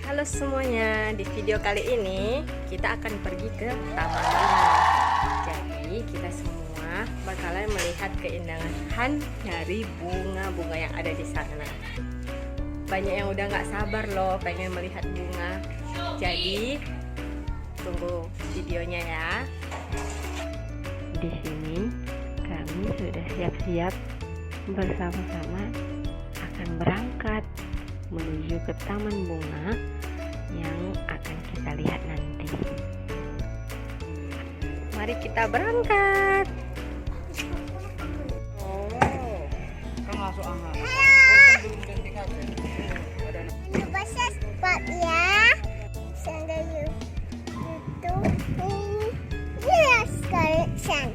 Halo semuanya, di video kali ini kita akan pergi ke Taman Bunga. Jadi kita semua bakalan melihat keindahan dari bunga-bunga yang ada di sana. Banyak yang udah nggak sabar loh pengen melihat bunga. Jadi tunggu videonya ya. Di sini kami sudah siap-siap bersama-sama akan berangkat menuju ke taman bunga yang akan kita lihat nanti. Mari kita berangkat. Kan masuk angin. Belum ganti kaca. Bahasa cepat ya. Senda YouTube jelas collection.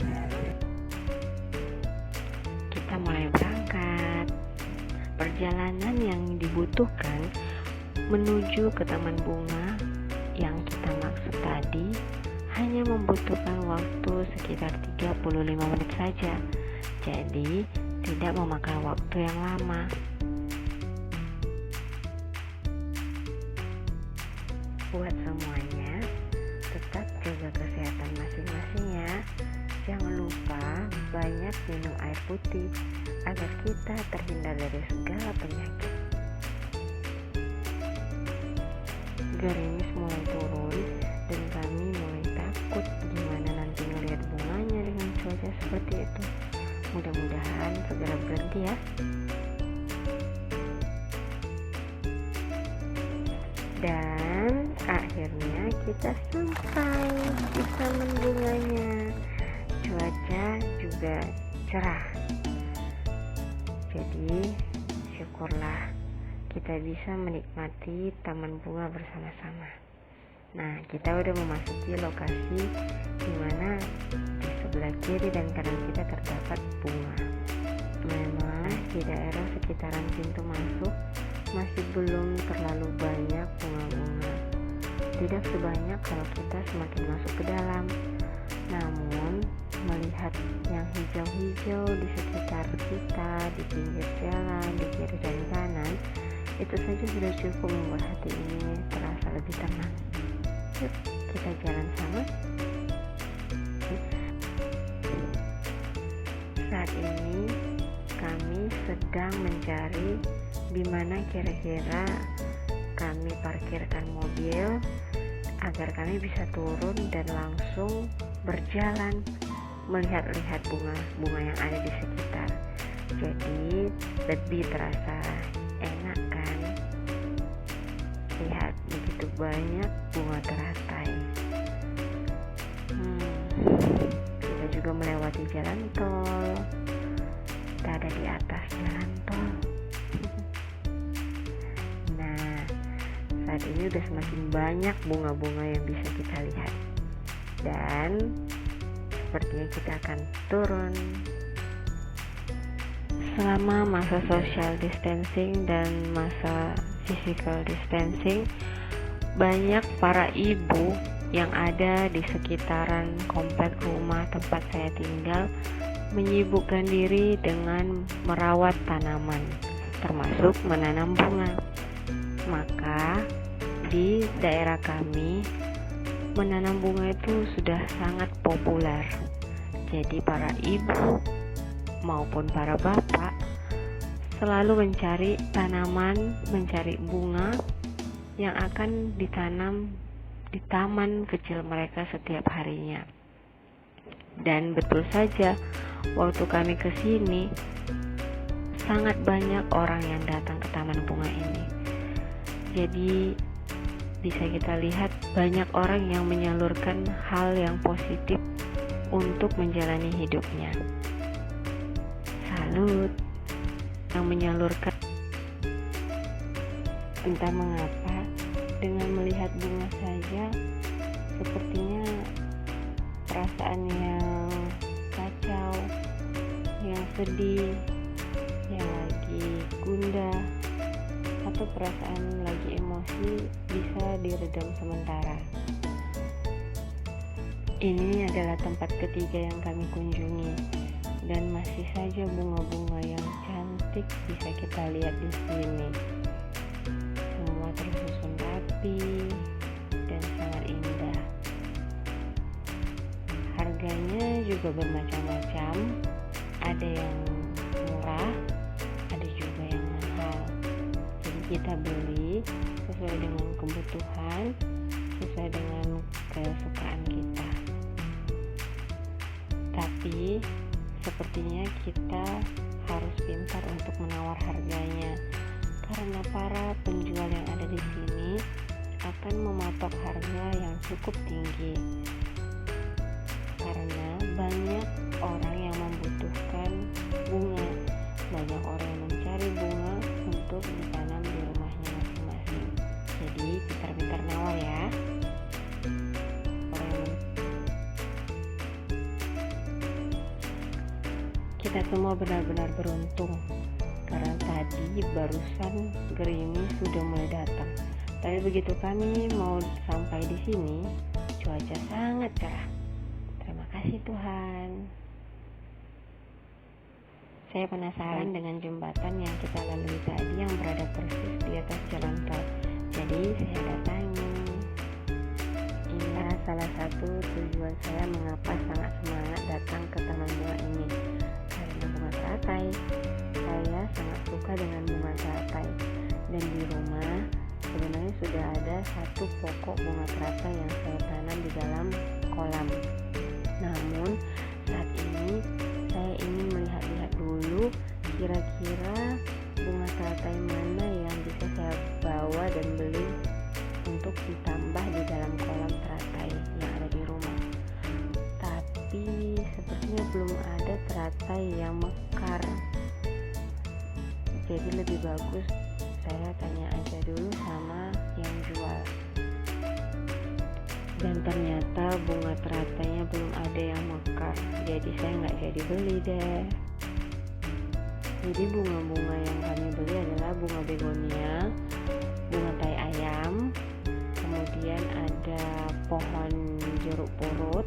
Kita mulai berangkat. Perjalanan yang dibutuhkan menuju ke taman bunga yang kita maksud tadi hanya membutuhkan waktu sekitar 35 menit saja. Jadi tidak memakan waktu yang lama. Buat semuanya, tetap jaga kesehatan masing-masing ya. Jangan lupa banyak minum air putih agar kita terhindar dari segala penyakit. Gerimis mulai turun dan kami mulai takut gimana nanti ngelihat bunganya dengan cuaca seperti itu. Mudah-mudahan segera berhenti ya. Dan akhirnya kita sampai di taman bunganya. Cuaca juga cerah. Jadi syukurlah kita bisa menikmati taman bunga bersama-sama. Nah, kita udah memasuki lokasi di mana di sebelah kiri dan kanan kita terdapat bunga. Memang di daerah sekitaran pintu masuk masih belum terlalu banyak bunga-bunga. Tidak sebanyak kalau kita semakin masuk ke dalam. Namun melihat yang hijau-hijau di sekitar kita, di pinggir jalan, di kiri dan kanan, itu saja sudah cukup membuat hati ini terasa lebih tenang. Yuk, kita jalan sama. Saat ini kami sedang mencari di mana kira-kira kami parkirkan mobil agar kami bisa turun dan langsung berjalan melihat-lihat bunga-bunga yang ada di sekitar. Jadi lebih terasa enak kan, lihat begitu banyak bunga teratai. Kita juga melewati jalan tol. Kita ada di atas jalan tol. Nah, saat ini udah semakin banyak bunga-bunga yang bisa kita lihat. Dan sepertinya kita akan turun. Selama masa social distancing dan masa physical distancing, banyak para ibu yang ada di sekitaran komplek rumah tempat saya tinggal menyibukkan diri dengan merawat tanaman, termasuk menanam bunga. Maka di daerah kami menanam bunga itu sudah sangat populer. Jadi para ibu maupun para bapak selalu mencari tanaman, mencari bunga yang akan ditanam di taman kecil mereka setiap harinya. Dan betul saja, waktu kami ke sini sangat banyak orang yang datang ke taman bunga ini. Jadi bisa kita lihat banyak orang yang menyalurkan hal yang positif untuk menjalani hidupnya. Salut yang menyalurkan. Entah mengapa dengan melihat bunga saja sepertinya perasaan yang kacau, yang sedih, yang lagi gundah, atau perasaan lagi emosi bisa diredam sementara. Ini adalah tempat ketiga yang kami kunjungi dan masih saja bunga-bunga yang cantik bisa kita lihat di sini. Semua tersusun rapi, juga bermacam-macam, ada yang murah, ada juga yang mahal. Jadi kita beli sesuai dengan kebutuhan, sesuai dengan kesukaan kita. Tapi sepertinya kita harus pintar untuk menawar harganya, karena para penjual yang ada di sini akan mematok harga yang cukup tinggi, karena banyak orang yang membutuhkan bunga, banyak orang yang mencari bunga untuk ditanam di rumahnya masing-masing. Jadi pintar-pintar nawar ya. Kita semua benar-benar beruntung, karena tadi barusan gerimis sudah mulai datang. Tapi begitu kami mau sampai di sini, cuaca sangat cerah. Terima kasih Tuhan. Saya penasaran dengan jembatan yang kita lalui tadi yang berada persis di atas jalan tol. Jadi saya datangi. Inilah salah satu tujuan saya mengapa sangat semangat datang ke taman bunga ini. Karena bunga teratai. Saya sangat suka dengan bunga teratai. Dan di rumah sebenarnya sudah ada satu pokok bunga teratai yang saya tanam di dalam kolam. Namun saat ini saya ingin melihat-lihat dulu kira-kira bunga teratai mana yang bisa saya bawa dan beli untuk ditambah di dalam kolam teratai yang ada di rumah. Tapi sepertinya belum ada teratai yang mekar. Jadi lebih bagus saya tanya aja dulu sama yang jual. Dan ternyata bunga teratainya belum ada yang mekar, jadi saya nggak jadi beli deh. Jadi bunga-bunga yang kami beli adalah bunga begonia, bunga tai ayam, kemudian ada pohon jeruk purut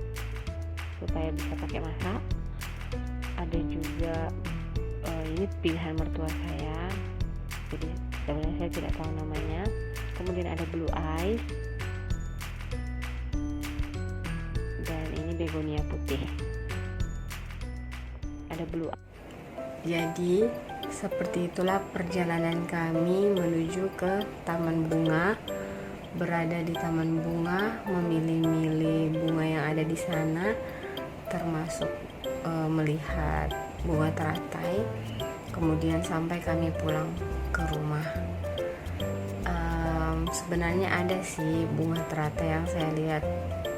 supaya bisa pakai masak. Ada juga ini pilihan mertua saya, jadi sebenarnya saya tidak tahu namanya. Kemudian ada blue eyes, dan ini begonia putih. Ada blue eyes. Jadi seperti itulah perjalanan kami menuju ke taman bunga. Berada di taman bunga, memilih-milih bunga yang ada di sana, termasuk melihat bunga teratai. Kemudian sampai kami pulang ke rumah. Sebenarnya ada sih bunga teratai yang saya lihat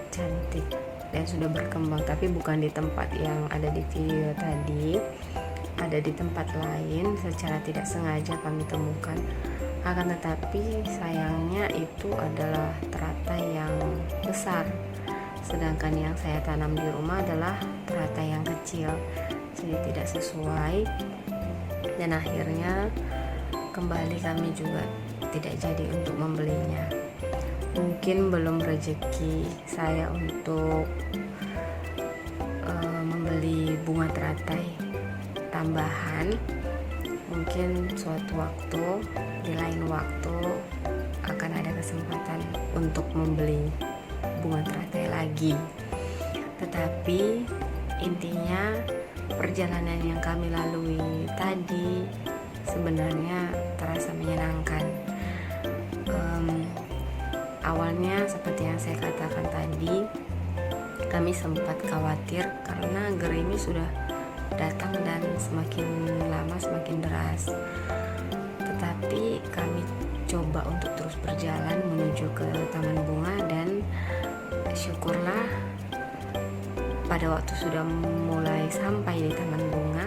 cantik dan sudah berkembang, tapi bukan di tempat yang ada di video tadi, ada di tempat lain. Secara tidak sengaja kami temukan, akan tetapi sayangnya itu adalah teratai yang besar, sedangkan yang saya tanam di rumah adalah teratai yang kecil, jadi tidak sesuai. Dan akhirnya kembali kami juga tidak jadi untuk membelinya. Mungkin belum rezeki saya untuk membeli bunga teratai tambahan. Mungkin suatu waktu, di lain waktu akan ada kesempatan untuk membeli bunga teratai lagi. Tetapi intinya perjalanan yang kami lalui tadi sebenarnya terasa menyenangkan. Awalnya seperti yang saya katakan tadi, kami sempat khawatir karena gerimis sudah datang dan semakin lama semakin deras. Tetapi kami coba untuk terus berjalan menuju ke taman bunga, dan syukurlah pada waktu sudah mulai sampai di taman bunga,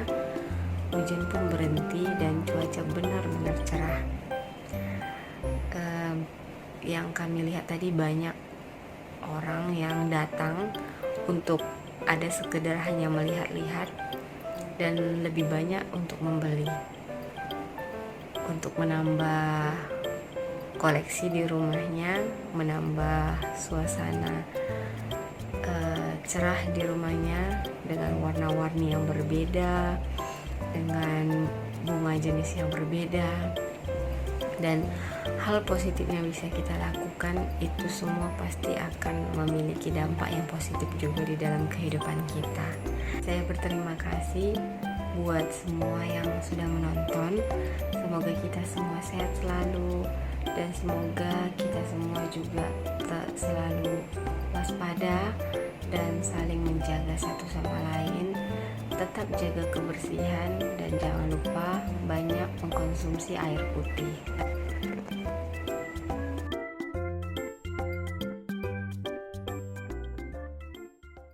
hujan pun berhenti dan cuaca benar-benar cerah. Yang kami lihat tadi banyak orang yang datang untuk ada sekedar hanya melihat-lihat, dan lebih banyak untuk membeli, untuk menambah koleksi di rumahnya, menambah suasana cerah di rumahnya dengan warna-warni yang berbeda, dengan bunga jenis yang berbeda. Dan hal positif yang bisa kita lakukan itu semua pasti akan memiliki dampak yang positif juga di dalam kehidupan kita. Saya berterima kasih buat semua yang sudah menonton. Semoga kita semua sehat selalu, dan semoga kita semua juga selalu waspada dan saling menjaga satu sama lain. Tetap jaga kebersihan dan jangan lupa banyak mengkonsumsi air putih.